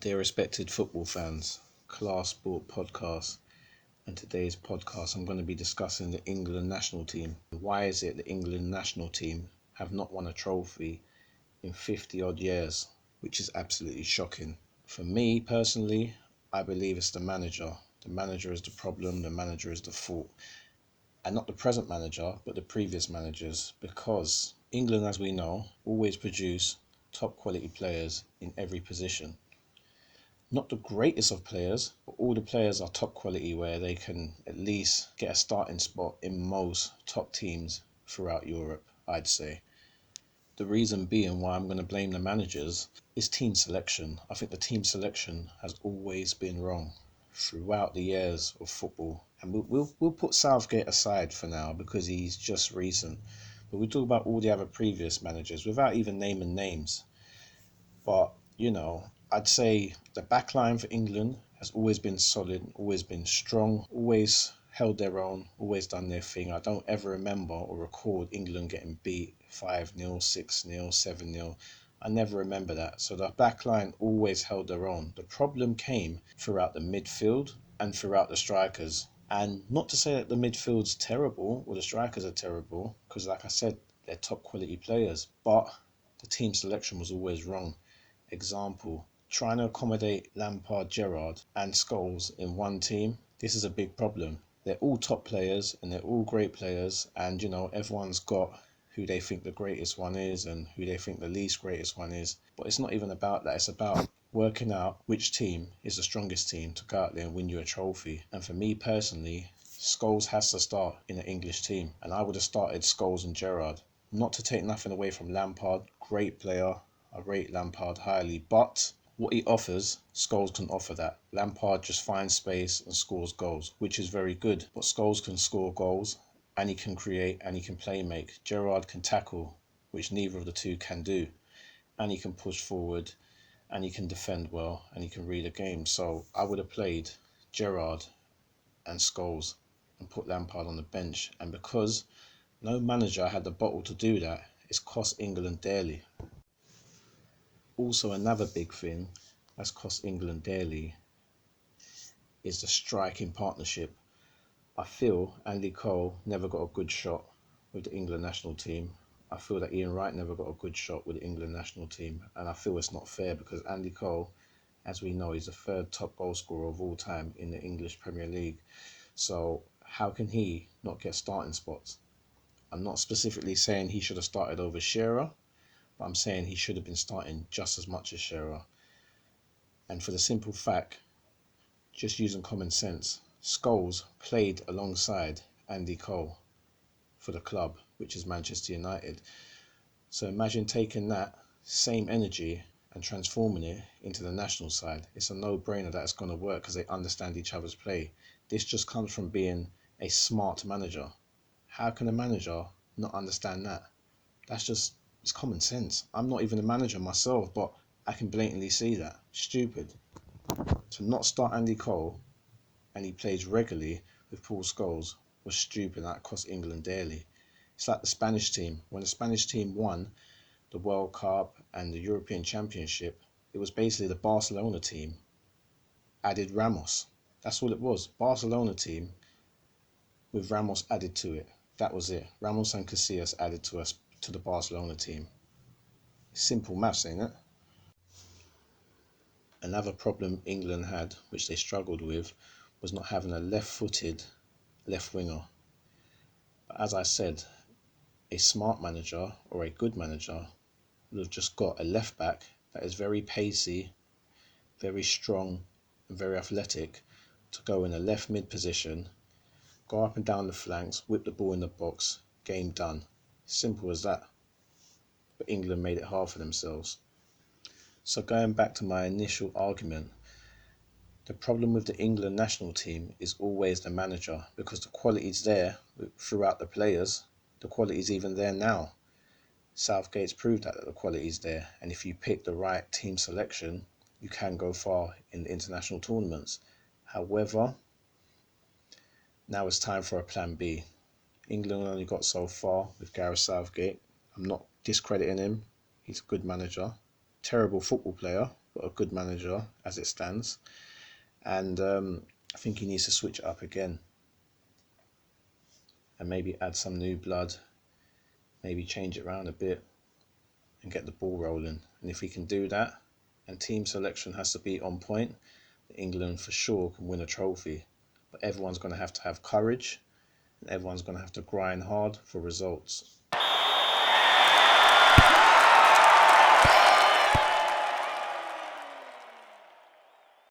Dear respected football fans, KlarseSport podcast, and today's podcast I'm going to be discussing the England national team. Why is it the England national team have not won a trophy in 50 odd years, which is absolutely shocking. For me personally, I believe it's the manager. The manager is the problem, the manager is the fault. And not the present manager, but the previous managers, because England, as we know, always produce top quality players in every position. Not the greatest of players, but all the players are top quality where they can at least get a starting spot in most top teams throughout Europe, I'd say. The reason being why I'm going to blame the managers is team selection. I think the team selection has always been wrong throughout the years of football. And we'll put Southgate aside for now because he's just recent. But we'll talk about all the other previous managers without even naming names. But, I'd say the back line for England has always been solid, always been strong, always held their own, always done their thing. I don't ever remember or record England getting beat 5-0, 6-0, 7-0. I never remember that. So the back line always held their own. The problem came throughout the midfield and throughout the strikers. And not to say that the midfield's terrible or the strikers are terrible, because like I said, they're top quality players, but the team selection was always wrong. Example, trying to accommodate Lampard, Gerrard and Scholes in one team, this is a big problem. They're all top players and they're all great players, and everyone's got who they think the greatest one is and who they think the least greatest one is. But it's not even about that. It's about working out which team is the strongest team to go out there and win you a trophy. And for me personally, Scholes has to start in an English team, and I would have started Scholes and Gerrard. Not to take nothing away from Lampard, great player. I rate Lampard highly, but what he offers, Scholes can offer that. Lampard just finds space and scores goals, which is very good. But Scholes can score goals, and he can create, and he can play make. Gerrard can tackle, which neither of the two can do. And he can push forward, and he can defend well, and he can read a game. So I would have played Gerrard and Scholes and put Lampard on the bench. And because no manager had the bottle to do that, it's cost England dearly. Also, another big thing that's cost England dearly is the striking partnership. I feel Andy Cole never got a good shot with the England national team. I feel that Ian Wright never got a good shot with the England national team. And I feel it's not fair because Andy Cole, as we know, is the third top goal scorer of all time in the English Premier League. So how can he not get starting spots? I'm not specifically saying he should have started over Shearer, but I'm saying he should have been starting just as much as Shearer. And for the simple fact, just using common sense, Scholes played alongside Andy Cole for the club, which is Manchester United. So imagine taking that same energy and transforming it into the national side. It's a no-brainer that it's going to work because they understand each other's play. This just comes from being a smart manager. How can a manager not understand that? It's common sense. I'm not even a manager myself, but I can blatantly see that. Stupid. To not start Andy Cole, and he plays regularly with Paul Scholes, was stupid. That cost England dearly. It's like the Spanish team. When the Spanish team won the World Cup and the European Championship, it was basically the Barcelona team added Ramos. That's all it was. Barcelona team with Ramos added to it. That was it. Ramos and Casillas added to the Barcelona team. Simple maths, ain't it? Another problem England had, which they struggled with, was not having a left-footed left winger. But as I said, a smart manager or a good manager would have just got a left back that is very pacey, very strong and very athletic to go in a left mid position, go up and down the flanks, whip the ball in the box, game done. Simple as that. But England made it hard for themselves. So going back to my initial argument, the problem with the England national team is always the manager, because the quality's there throughout the players. The quality's even there now. Southgate's proved that the quality's there, and if you pick the right team selection, you can go far in the international tournaments. However, now it's time for a plan B. England only got so far with Gareth Southgate. I'm not discrediting him. He's a good manager. Terrible football player, got a good manager as it stands, and I think he needs to switch it up again and maybe add some new blood, maybe change it around a bit and get the ball rolling. And if he can do that, and team selection has to be on point, England for sure can win a trophy. But everyone's going to have courage, and everyone's going to have to grind hard for results.